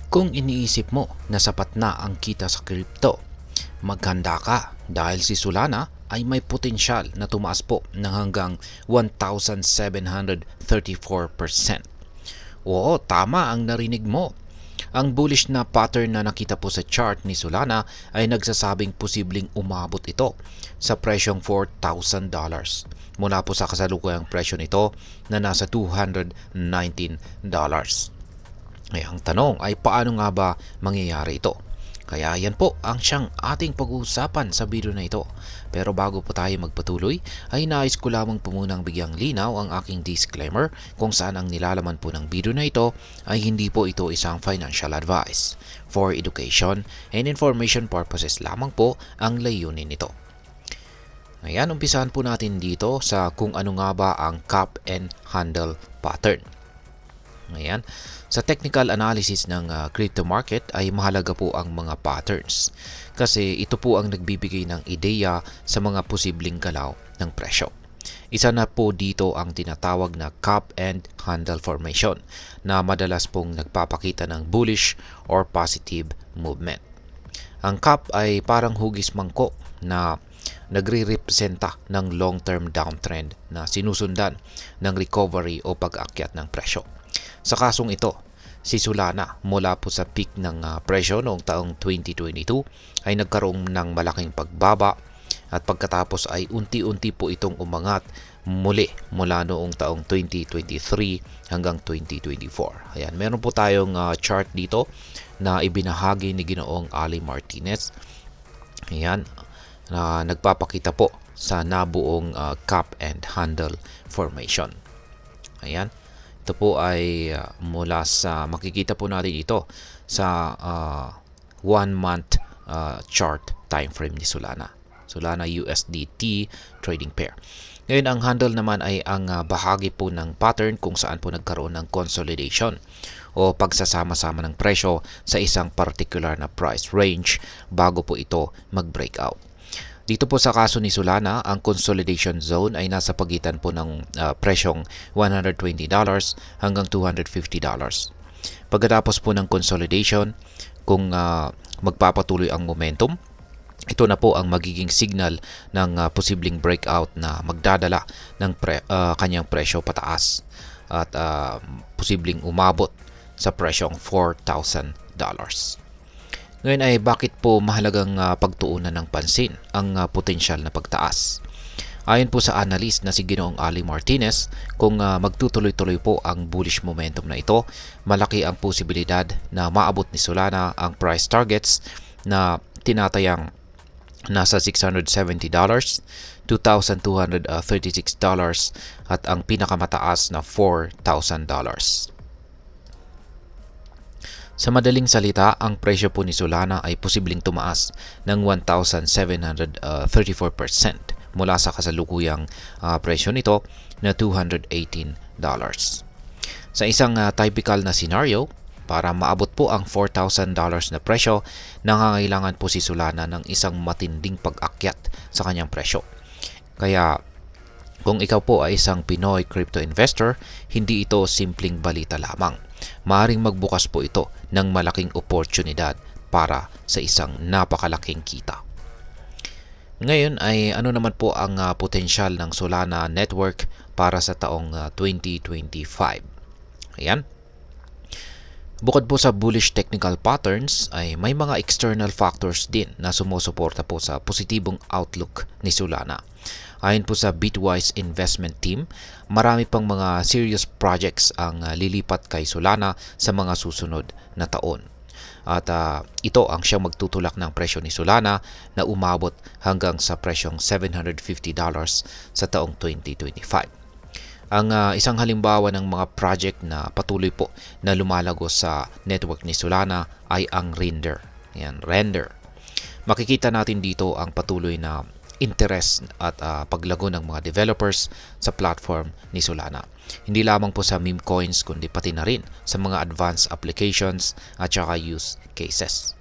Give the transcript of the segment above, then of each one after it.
Kung iniisip mo na sapat na ang kita sa crypto, maghanda ka dahil si Solana ay may potensyal na tumaas po ng hanggang 1,734%. Oo, tama ang narinig mo. Ang bullish na pattern na nakita po sa chart ni Solana ay nagsasabing posibleng umabot ito sa presyong $4,000 mula po sa kasalukuyang presyo nito na nasa $219. Ay, ang tanong ay paano nga ba mangyayari ito? Kaya yan po ang siyang ating pag-uusapan sa video na ito. Pero bago po tayo magpatuloy, ay nais ko lamang po munang bigyang linaw ang aking disclaimer kung saan ang nilalaman po ng video na ito ay hindi po ito isang financial advice. For education and information purposes lamang po ang layunin nito. Ayan, umpisahan po natin dito sa kung ano nga ba ang cup and handle pattern. Ayan. Sa technical analysis ng crypto market ay mahalaga po ang mga patterns kasi ito po ang nagbibigay ng ideya sa mga posibleng galaw ng presyo. Isa na po dito ang tinatawag na cup and handle formation na madalas pong nagpapakita ng bullish or positive movement. Ang cup ay parang hugis mangkok na nagre-representa ng long-term downtrend na sinusundan ng recovery o pag-akyat ng presyo. Sa kasong ito, si Solana mula po sa peak ng presyo noong taong 2022 ay nagkaroon ng malaking pagbaba at pagkatapos ay unti-unti po itong umangat muli mula noong taong 2023 hanggang 2024. Ayan, meron po tayong chart dito na ibinahagi ni Ginoong Ali Martinez. Ayan, na nagpapakita po sa nabuong cup and handle formation. Ayan. Ito po ay mula sa makikita po natin ito sa 1 month chart time frame ni Solana. Solana USDT trading pair. Ngayon ang handle naman ay ang bahagi po ng pattern kung saan po nagkaroon ng consolidation o pagsasama-sama ng presyo sa isang particular na price range bago po ito mag-breakout. Dito po sa kaso ni Solana, ang consolidation zone ay nasa pagitan po ng presyong $120 hanggang $250. Pagkatapos po ng consolidation, kung magpapatuloy ang momentum, ito na po ang magiging signal ng posibleng breakout na magdadala ng kanyang presyo pataas at posibleng umabot sa presyong $4,000. Ngayon ay bakit po mahalagang pagtuunan ng pansin ang potensyal na pagtaas? Ayon po sa analyst na si Ginoong Ali Martinez, kung magtutuloy-tuloy po ang bullish momentum na ito, malaki ang posibilidad na maabot ni Solana ang price targets na tinatayang nasa $670, $2,236 at ang pinakamataas na $4,000. Sa madaling salita, ang presyo po ni Solana ay posibleng tumaas ng 1,734% mula sa kasalukuyang presyo nito na $218. Sa isang typical na scenario, para maabot po ang $4,000 na presyo, nangangailangan po si Solana ng isang matinding pag-akyat sa kanyang presyo. Kaya kung ikaw po ay isang Pinoy crypto investor, hindi ito simpleng balita lamang. Maaaring magbukas po ito ng malaking oportunidad para sa isang napakalaking kita. Ngayon ay ano naman po ang potensyal ng Solana network para sa taong 2025. Ayan. Bukod po sa bullish technical patterns ay may mga external factors din na sumusuporta po sa positibong outlook ni Solana. Ayon po sa Bitwise Investment Team, marami pang mga serious projects ang lilipat kay Solana sa mga susunod na taon. At ito ang siyang magtutulak ng presyo ni Solana na umabot hanggang sa presyong $750 sa taong 2025. Ang isang halimbawa ng mga project na patuloy po na lumalago sa network ni Solana ay ang Render. Yan, Render. Makikita natin dito ang patuloy na interest at paglago ng mga developers sa platform ni Solana. Hindi lamang po sa meme coins kundi pati na rin sa mga advanced applications at saka use cases.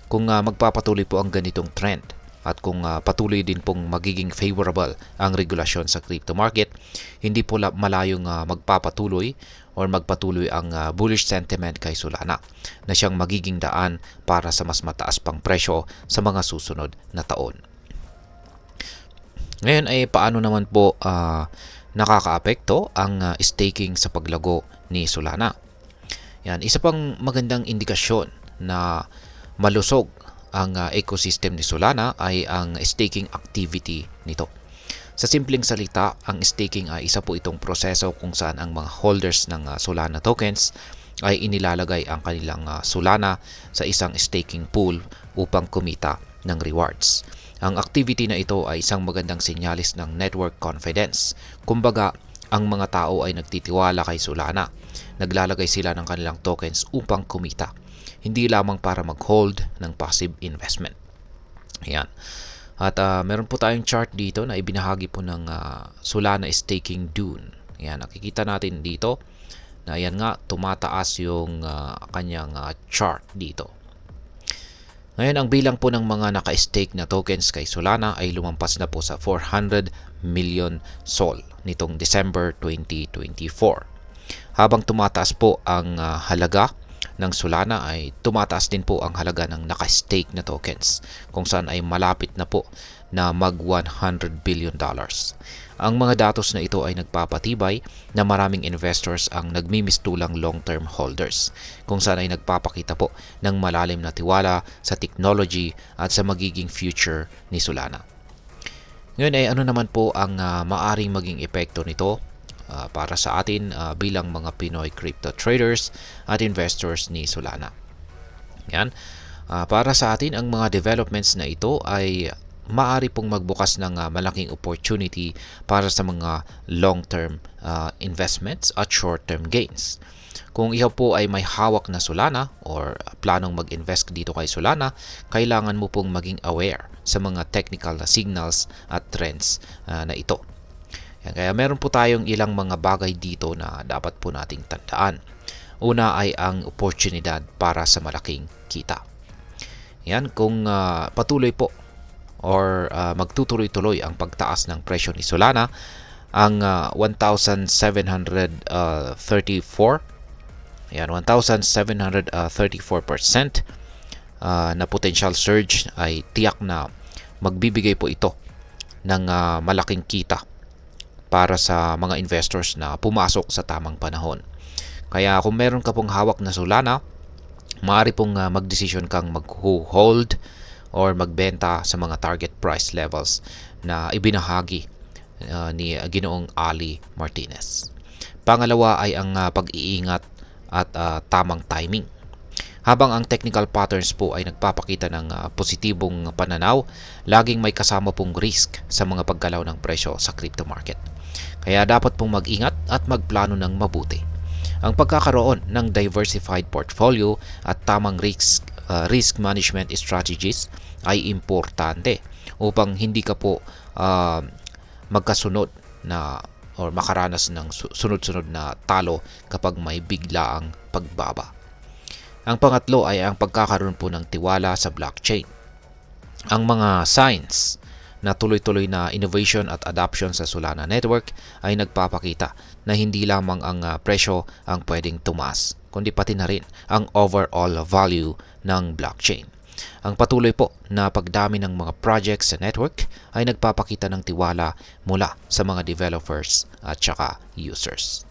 Kung magpapatuloy po ang ganitong trend at kung patuloy din pong magiging favorable ang regulasyon sa crypto market, hindi po malayong magpapatuloy or magpatuloy ang bullish sentiment kay Solana na siyang magiging daan para sa mas mataas pang presyo sa mga susunod na taon. Ngayon ay paano naman po nakakaapekto ang staking sa paglago ni Solana? Yan, isa pang magandang indikasyon na malusog ang ecosystem ni Solana ay ang staking activity nito. Sa simpleng salita, ang staking ay isa po itong proseso kung saan ang mga holders ng Solana tokens ay inilalagay ang kanilang Solana sa isang staking pool upang kumita ng rewards. Ang activity na ito ay isang magandang senyalis ng network confidence. Kumbaga, ang mga tao ay nagtitiwala kay Solana. Naglalagay sila ng kanilang tokens upang kumita. Hindi lamang para mag-hold ng passive investment. Ayan. At meron po tayong chart dito na ibinahagi po ng Solana Staking Dune. Ayan, nakikita natin dito na ayan nga, tumataas yung kanyang chart dito. Ngayon, ang bilang po ng mga naka-stake na tokens kay Solana ay lumampas na po sa 400 million SOL nitong December 2024. Habang tumataas po ang halaga ng Solana ay tumataas din po ang halaga ng naka-stake na tokens kung saan ay malapit na po na mag $100 billion. Ang mga datos na ito ay nagpapatibay na maraming investors ang nagmimistulang long-term holders kung saan ay nagpapakita po ng malalim na tiwala sa technology at sa magiging future ni Solana. Ngayon ay ano naman po ang maaring maging epekto nito para sa atin bilang mga Pinoy crypto traders at investors ni Solana. Yan. Para sa atin, ang mga developments na ito ay maaari pong magbukas ng malaking opportunity para sa mga long-term investments at short-term gains. Kung ikaw po ay may hawak na Solana or planong mag-invest dito kay Solana, kailangan mo pong maging aware sa mga technical na signals at trends na ito. Kaya meron po tayong ilang mga bagay dito na dapat po nating tandaan. Una ay ang oportunidad para sa malaking kita. Yan, kung patuloy po or magtutuloy-tuloy ang pagtaas ng presyo ni Solana, ang 1,734 ayan, 1,734% na potential surge ay tiyak na magbibigay po ito ng malaking kita para sa mga investors na pumasok sa tamang panahon. Kaya kung meron ka pong hawak na Solana, maaari pong magdesisyon kang mag-hold or magbenta sa mga target price levels na ibinahagi ni Ginoong Ali Martinez. Pangalawa ay ang pag-iingat at tamang timing. Habang ang technical patterns po ay nagpapakita ng positibong pananaw, laging may kasama pong risk sa mga paggalaw ng presyo sa crypto market. Kaya dapat pong mag-ingat at magplano ng mabuti. Ang pagkakaroon ng diversified portfolio at tamang risk management strategies ay importante upang hindi ka po magkasunod na or makaranas ng sunod-sunod na talo kapag may biglaang pagbaba. Ang pangatlo ay ang pagkakaroon po ng tiwala sa blockchain. Ang mga signs na tuloy-tuloy na innovation at adoption sa Solana Network ay nagpapakita na hindi lamang ang presyo ang pwedeng tumaas, kundi pati na rin ang overall value ng blockchain. Ang patuloy po na pagdami ng mga projects sa network ay nagpapakita ng tiwala mula sa mga developers at saka users.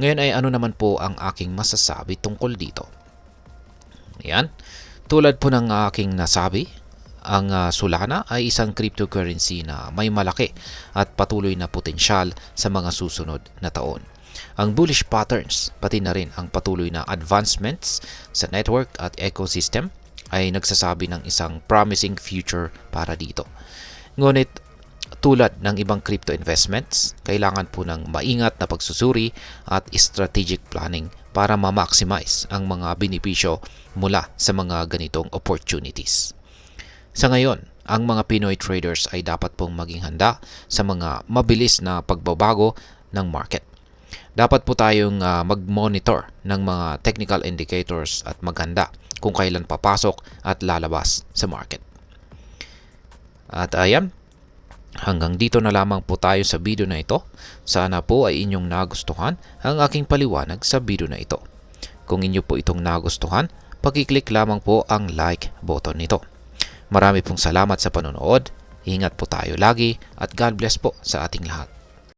Ngayon ay ano naman po ang aking masasabi tungkol dito? Ayan. Tulad po ng aking nasabi, ang Solana ay isang cryptocurrency na may malaki at patuloy na potensyal sa mga susunod na taon. Ang bullish patterns, pati na rin ang patuloy na advancements sa network at ecosystem ay nagsasabi ng isang promising future para dito. Ngunit tulad ng ibang crypto investments, kailangan po ng maingat na pagsusuri at strategic planning para ma-maximize ang mga benepisyo mula sa mga ganitong opportunities. Sa ngayon, ang mga Pinoy traders ay dapat pong maging handa sa mga mabilis na pagbabago ng market. Dapat po tayong mag-monitor ng mga technical indicators at maghanda kung kailan papasok at lalabas sa market. At ayan, Hanggang dito na lamang po tayo sa video na ito. Sana po ay inyong nagustuhan ang aking paliwanag sa video na ito. Kung inyo po itong nagustuhan, pag-click lamang po ang like button nito. Marami pong salamat sa panonood. Ingat po tayo lagi at God bless po sa ating lahat.